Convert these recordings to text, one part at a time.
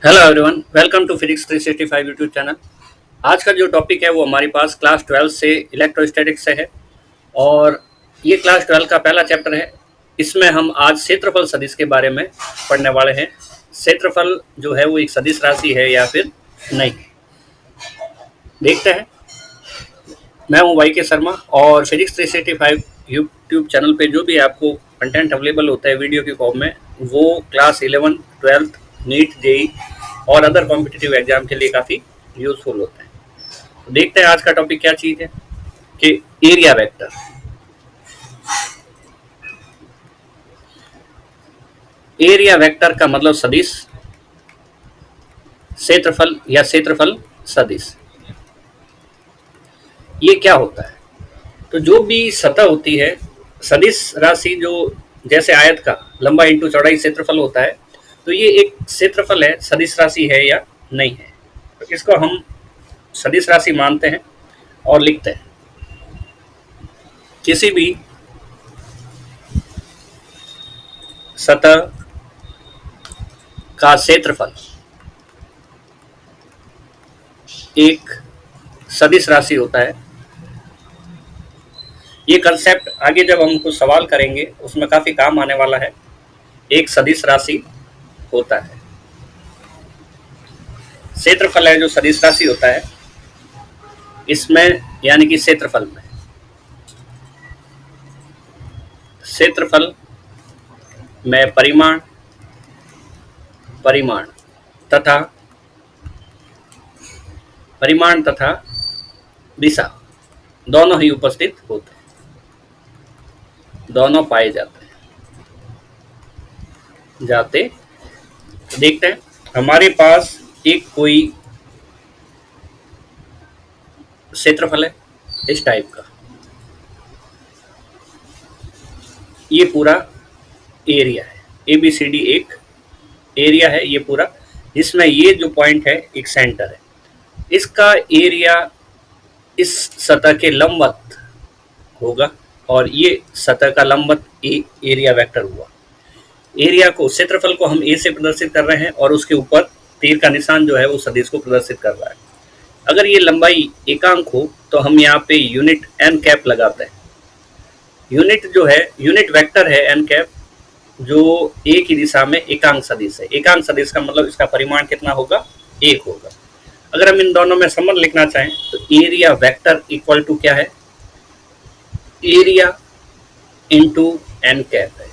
Hello everyone, welcome to physics 365 YouTube channel. आज का जो टॉपिक है वो हमारे पास क्लास 12 से इलेक्ट्रोस्टैटिक्स से है और ये क्लास 12 का पहला चैप्टर है। इसमें हम आज क्षेत्रफल सदिश के बारे में पढ़ने वाले हैं। क्षेत्रफल जो है वो एक सदिश राशि है या फिर नहीं, देखते हैं। मैं हूं वाई के शर्मा और फिजिक्स 365 यूट्यूब चैनल पे जो भी आपको कंटेंट अवेलेबल होता है वीडियो के फॉर्म में, वो क्लास 11, 12, नीट, जेई और अदर कॉम्पिटिटिव एग्जाम के लिए काफ़ी यूजफुल होते हैं। तो देखते हैं आज का टॉपिक क्या चीज़ है कि एरिया वेक्टर। एरिया वेक्टर का मतलब सदिश, क्षेत्रफल या क्षेत्रफल सदिश। ये क्या होता है? तो जो भी सतह होती है, सदिश राशि जो जैसे आयत का लंबा इंटू चौड़ाई क्षेत्रफल होता है, तो ये एक क्षेत्रफल है, सदिश राशि है या नहीं है। तो इसको हम सदिश राशि मानते हैं और लिखते हैं। किसी भी सतह का क्षेत्रफल एक सदिश राशि होता है। ये कंसेप्ट आगे जब हम कुछ सवाल करेंगे उसमें काफी काम आने वाला है। एक सदिश राशि होता है, क्षेत्रफल है जो सदिश राशि होता है। इसमें यानी कि क्षेत्रफल में, क्षेत्रफल में परिमाण, परिमाण तथा परिमाण तथा दिशा दोनों ही उपस्थित होते हैं, दोनों पाए जाते। तो देखते हैं, हमारे पास एक कोई क्षेत्रफल है इस टाइप का। ये पूरा एरिया है, ए बी सी डी एक एरिया है ये पूरा, जिसमें ये जो पॉइंट है एक सेंटर है। इसका एरिया इस सतह के लंबवत होगा और ये सतह का लंबवत एरिया वेक्टर हुआ। एरिया को, क्षेत्रफल को हम ए से प्रदर्शित कर रहे हैं और उसके ऊपर तीर का निशान जो है वो सदिश को प्रदर्शित कर रहा है। अगर ये लंबाई एकांक हो तो हम यहाँ पे यूनिट एन कैप लगाते हैं। यूनिट जो है, यूनिट वेक्टर है एन कैप, जो ए की दिशा में एकांक सदिश है। एकांक सदिश का मतलब इसका परिमाण कितना होगा? एक होगा। अगर हम इन दोनों में संबंध लिखना चाहें तो एरिया वेक्टर इक्वल टू क्या है? एरिया इंटू एन कैप है।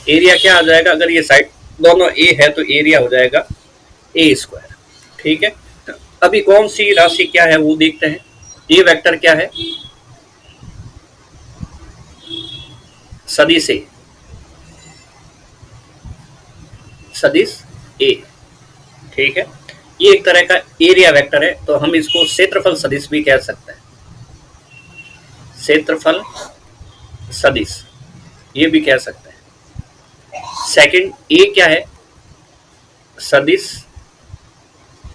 एरिया क्या आ जाएगा? अगर ये साइड दोनों ए है तो एरिया हो जाएगा ए स्क्वायर। ठीक है, तो अभी कौन सी राशि क्या है वो देखते हैं। ए वेक्टर क्या है? सदिश ए, सदिश ए। ठीक है, ये एक तरह का एरिया वेक्टर है, तो हम इसको क्षेत्रफल सदिश भी कह सकते हैं। क्षेत्रफल सदिश ये भी कह सकते हैं। सेकंड, ए क्या है? सदिश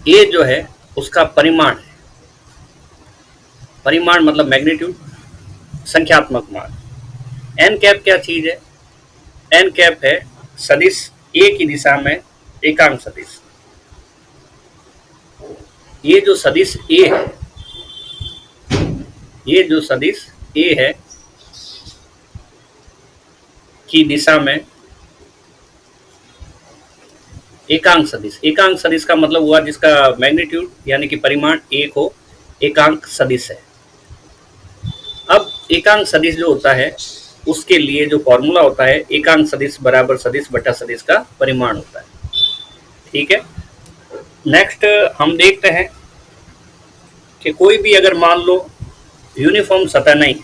ए जो है उसका परिमाण है। परिमाण मतलब मैग्नीट्यूड, संख्यात्मक मान। एन कैप क्या चीज है? एन कैप है सदिश ए की दिशा में एकांक सदिश। ये जो सदिश ए है, ये जो सदिश ए है की दिशा में एकांक सदिश। एकांक सदिश का मतलब हुआ जिसका मैग्नीट्यूड यानी कि परिमाण एक हो, एकांक सदिश है। अब एकांक सदिश जो होता है उसके लिए जो फॉर्मूला होता है, एकांक सदिश बराबर सदिश बटा सदिश का परिमाण होता है। ठीक है, नेक्स्ट हम देखते हैं कि कोई भी अगर मान लो यूनिफॉर्म सतह नहीं,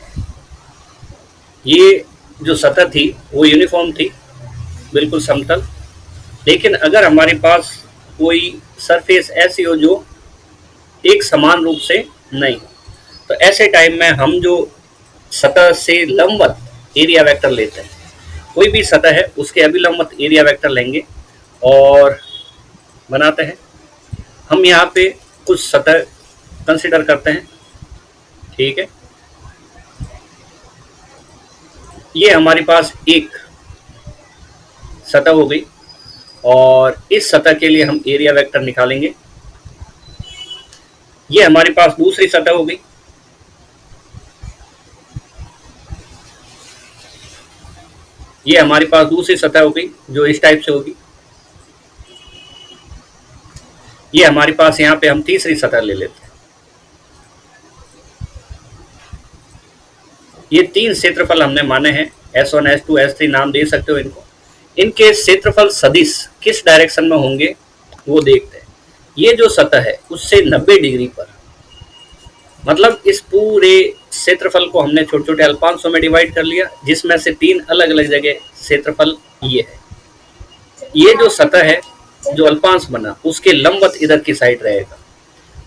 ये जो सतह थी वो यूनिफॉर्म थी, बिल्कुल समतल। लेकिन अगर हमारे पास कोई सरफेस ऐसी हो जो एक समान रूप से नहीं हो, तो ऐसे टाइम में हम जो सतह से लंबवत एरिया वेक्टर लेते हैं, कोई भी सतह है उसके अभिलंबवत एरिया वेक्टर लेंगे और बनाते हैं। हम यहाँ पे कुछ सतह कंसिडर करते हैं। ठीक है, ये हमारे पास एक सतह हो गई। और इस सतह के लिए हम एरिया वेक्टर निकालेंगे। ये हमारे पास दूसरी सतह हो गई। ये हमारे पास दूसरी सतह हो गई जो इस टाइप से होगी। ये हमारे पास यहाँ पे हम तीसरी सतह ले लेते हैं। ये तीन क्षेत्रफल हमने माने हैं, S1, S2, S3 नाम दे सकते हो इनको। इनके क्षेत्रफल सदिश किस डायरेक्शन में होंगे वो देखते हैं। ये जो सतह है उससे 90 डिग्री पर, मतलब इस पूरे क्षेत्रफल को हमने छोटे छोटे अल्पांशों में डिवाइड कर लिया, जिसमें से तीन अलग अलग जगह क्षेत्रफल ये है। ये जो सतह है जो अल्पांश बना उसके लंबवत इधर की साइड रहेगा।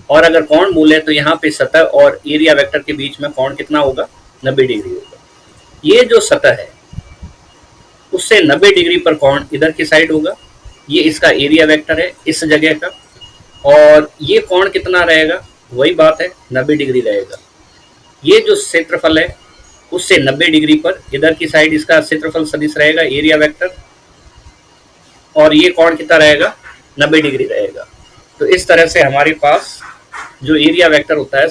और अगर कोण बोले तो यहाँ पे सतह और एरिया वेक्टर के बीच में कोण कितना होगा, 90 डिग्री होगा। ये जो सतह है उससे 90 डिग्री पर कोण इधर की साइड होगा। ये इसका एरिया वेक्टर है इस जगह का। और ये कोण कितना रहेगा, वही बात है, 90 डिग्री रहेगा। ये जो क्षेत्रफल है उससे 90 डिग्री पर इधर की साइड इसका क्षेत्रफल सदिश रहेगा एरिया वेक्टर, और ये कोण कितना रहेगा, 90 डिग्री रहेगा। तो इस तरह से हमारे पास जो एरिया वेक्टर होता है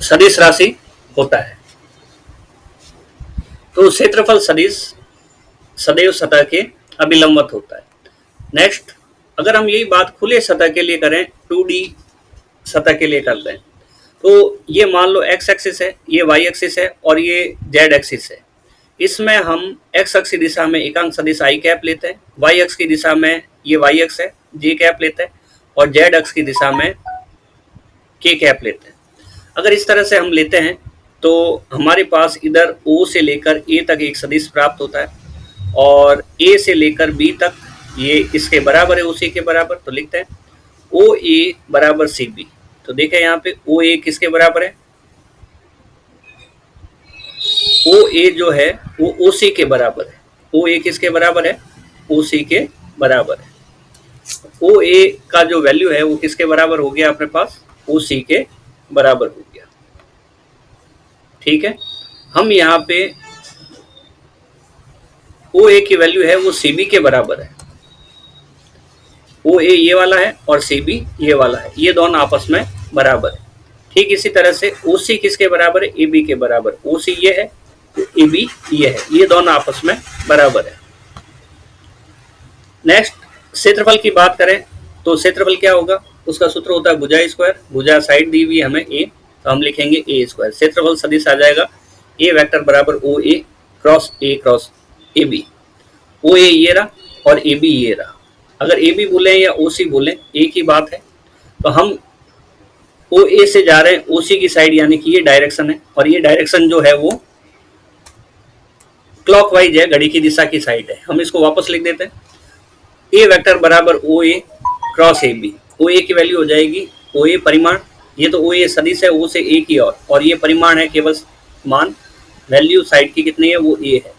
सदिश राशि होता है। तो क्षेत्रफल सदिश सदैव सतह के अभिलंबवत होता है। नेक्स्ट, अगर हम यही बात खुले सतह के लिए करें, 2D सतह के लिए करते हैं, तो ये मान लो x एक्सिस है, ये y एक्सिस है और ये z एक्सिस है। इसमें हम x अक्ष की दिशा में एकांक सदिश i कैप लेते हैं, y अक्ष की दिशा में ये y अक्ष है j कैप लेते हैं, और z अक्ष की दिशा में k कैप लेते हैं। अगर इस तरह से हम लेते हैं तो हमारे पास इधर O से लेकर A तक एक सदिश प्राप्त होता है, और A से लेकर B तक ये इसके बराबर है, OC के बराबर। तो लिखते हैं OA बराबर CB। तो देखें यहाँ पे OA किसके बराबर है, OA जो है वो OC के बराबर है। OA किसके बराबर है, OC के बराबर है। OA का जो वैल्यू है वो किसके बराबर हो गया अपने पास, OC के बराबर हो गया। ठीक है, हम यहाँ पे OA की वैल्यू है वो CB के बराबर है। OA ये वाला है और CB ये वाला है, ये दोनों आपस में बराबर है। ठीक इसी तरह से OC किसके बराबर है, AB के बराबर। OC ये है, AB ये है, ये दोनों आपस में बराबर है। नेक्स्ट, क्षेत्रफल की बात करें तो क्षेत्रफल क्या होगा, उसका सूत्र होता है भुजा स्क्वायर। भुजा साइड दी हुई है हमें A, तो हम लिखेंगे A स्क्वायर। क्षेत्रफल सदिश आ जाएगा A वेक्टर बराबर OA cross A cross AB। OA ये रहा और AB ये रहा। अगर AB बोले या OC बोले एक ही बात है। तो हम OA से जा रहे हैं OC की साइड, यानी कि ये डायरेक्शन है, और ये डायरेक्शन जो है वो क्लॉकवाइज है, घड़ी की दिशा की साइड है। हम इसको वापस लिख देते हैं, A वेक्टर बराबर OA क्रॉस AB। OA की वैल्यू हो जाएगी OA परिमाण, ये तो OA सदिश है O से A की ओर, और ये परिमाण है केवल मान, वैल्यू साइड की कितनी है वो A है,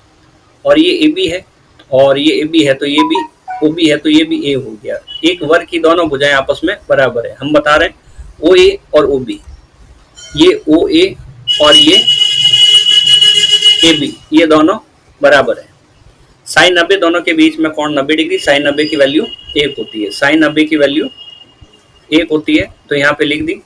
और ये AB है, और ये AB है तो ये भी OB है, तो ये भी A हो गया। एक वर्ग की दोनों भुजाएं आपस में बराबर है। हम बता रहे हैं OA और OB, ये OA और ये AB, ये दोनों बराबर है। साइन 90 दोनों के बीच में कोण 90 डिग्री, साइन 90 की वैल्यू 1 होती है, साइन 90 की वैल्यू 1 होती है, तो यहाँ पे लिख दी।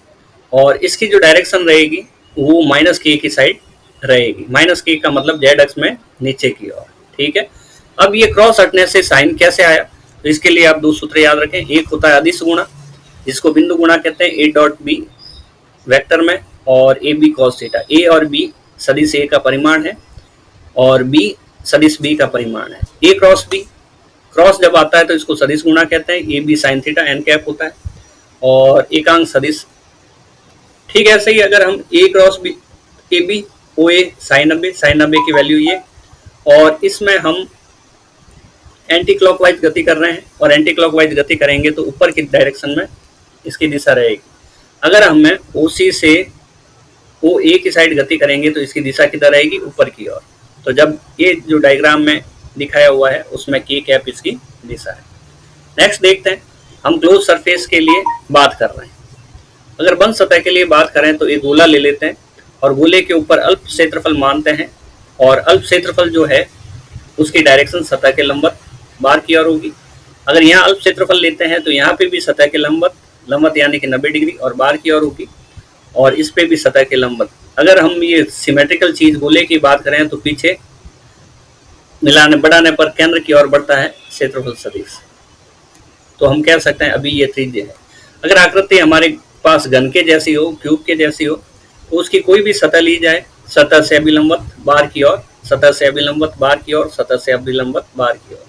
और इसकी जो डायरेक्शन रहेगी वो -k की साइड रहेगी। -k का मतलब z अक्ष में नीचे की ओर। ठीक है, अब ये क्रॉस हटने से साइन कैसे आया, तो इसके लिए आप दो सूत्र याद रखें। एक होता है अदिश गुणा, जिसको बिंदु गुणा कहते हैं, A डॉट B वेक्टर में, और AB cos थीटा। A और B सदिश A का परिमाण है और B सदिश B का परिमाण है। A क्रॉस B, क्रॉस जब आता है तो इसको सदिश गुणा कहते हैं। AB sine theta n cap होता है, और एकांक सदिश। ठीक है, ऐसे ही अगर हम A cross B AB OA sine 90 की वैल्यू ये, और इसमें हम एंटी क्लॉकवाइज गति कर रहे हैं, और एंटी क्लॉकवाइज गति करेंगे तो ऊपर की डायरेक्शन में इसकी दिशा रहेगी। अगर हमें OC से OA की साइड गति करेंगे तो इसकी दिशा किधर रहेगी, ऊपर की ओर। तो जब ये जो डायग्राम में दिखाया हुआ है उसमें k कैप इसकी दिशा है। नेक्स्ट देखते हैं, हम क्लोज सरफेस के लिए बात कर रहे हैं। अगर बंद सतह के लिए बात करें तो एक गोला ले लेते हैं, और गोले के ऊपर अल्प क्षेत्रफल मानते हैं, और अल्प क्षेत्रफल जो है उसकी डायरेक्शन सतह के लंबवत बाहर की ओर होगी। अगर यहाँ अल्प क्षेत्रफल लेते हैं तो यहाँ पे भी सतह के लंबवत यानी कि 90 डिग्री और बाहर की ओर होगी, और इस पे भी सतह के लंबवत। अगर हम ये सिमेट्रिकल चीज गोले की बात करें तो पीछे मिलाने बढ़ाने पर केंद्र की ओर बढ़ता है क्षेत्रफल सदिश। तो हम कह सकते हैं अभी ये त्रिज्य है। अगर आकृति हमारे पास घन के जैसी हो, क्यूब के जैसी हो, तो उसकी कोई भी सतह ली जाए, सतह से अभिलंबवत बाहर की ओर, सतह से अभिलंबवत बाहर की ओर, सतह से अभिलंबवत बाहर की ओर।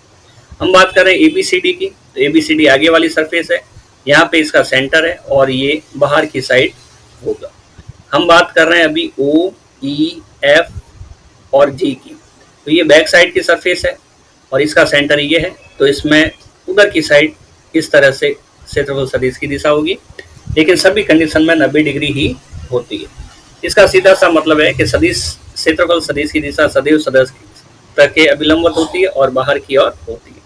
हम बात कर रहे हैं एबीसीडी की, तो एबीसीडी आगे वाली सरफेस है, यहाँ पे इसका सेंटर है और ये बाहर की साइड होगा। हम बात कर रहे हैं अभी ओ, ई, एफ और जी की, तो ये बैक साइड की सरफेस है और इसका सेंटर ये है, तो इसमें उधर की साइड इस तरह से क्षेत्रफल सदिश की दिशा होगी, लेकिन सभी कंडीशन में 90 डिग्री ही होती है। इसका सीधा सा मतलब है कि सदिश क्षेत्रफल सदिश की दिशा सदैव सतह के अभिलंबवत होती है और बाहर की ओर होती है।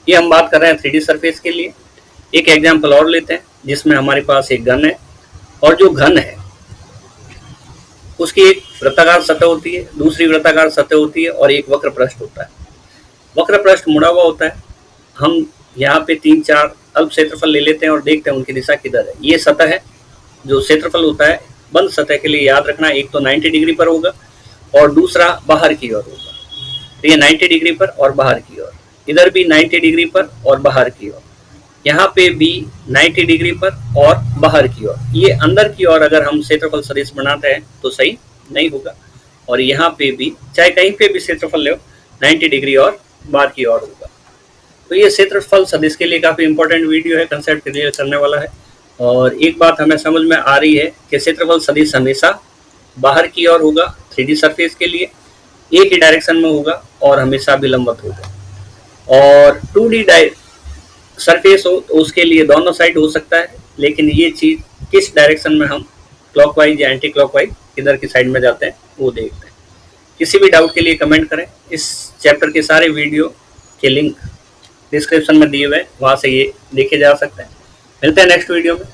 ये हम बात कर रहे हैं 3D सरफेस के लिए। एक एग्जाम्पल और लेते हैं जिसमें हमारे पास एक घन है, और जो घन है उसकी एक वृत्ताकार सतह होती है, दूसरी वृत्ताकार सतह होती है और एक वक्र पृष्ठ होता है। वक्र पृष्ठ मुड़ा हुआ होता है। हम यहाँ पे 3-4 अल्प क्षेत्रफल ले लेते हैं और देखते हैं उनकी दिशा किधर है। ये सतह है, जो क्षेत्रफल होता है बंद सतह के लिए याद रखना, एक तो 90 डिग्री पर होगा और दूसरा बाहर की ओर होगा। तो ये 90 डिग्री पर और बाहर की ओर, इधर भी 90 डिग्री पर और बाहर की ओर, यहाँ पे भी 90 डिग्री पर और बाहर की ओर। ये अंदर की ओर अगर हम क्षेत्रफल सदिश बनाते हैं तो सही नहीं होगा, और यहाँ पे भी चाहे कहीं पे भी क्षेत्रफल ले 90 डिग्री और बाहर की ओर होगा। तो ये क्षेत्रफल सदिश के लिए काफी इंपॉर्टेंट वीडियो है, कंसेप्ट क्लियर करने वाला है। और एक बात हमें समझ में आ रही है कि क्षेत्रफल सदिश हमेशा बाहर की ओर होगा 3D सरफेस के लिए, एक ही डायरेक्शन में होगा और हमेशा विलंबवत होगा। और 2D सरफेस हो तो उसके लिए दोनों साइड हो सकता है, लेकिन ये चीज किस डायरेक्शन में हम क्लॉकवाइज या एंटी क्लॉकवाइज किधर की साइड में जाते हैं वो देखते हैं। किसी भी डाउट के लिए कमेंट करें। इस चैप्टर के सारे वीडियो के लिंक डिस्क्रिप्शन में दिए हुए हैं, वहां से ये देखे जा सकते हैं। मिलते हैं नेक्स्ट वीडियो में।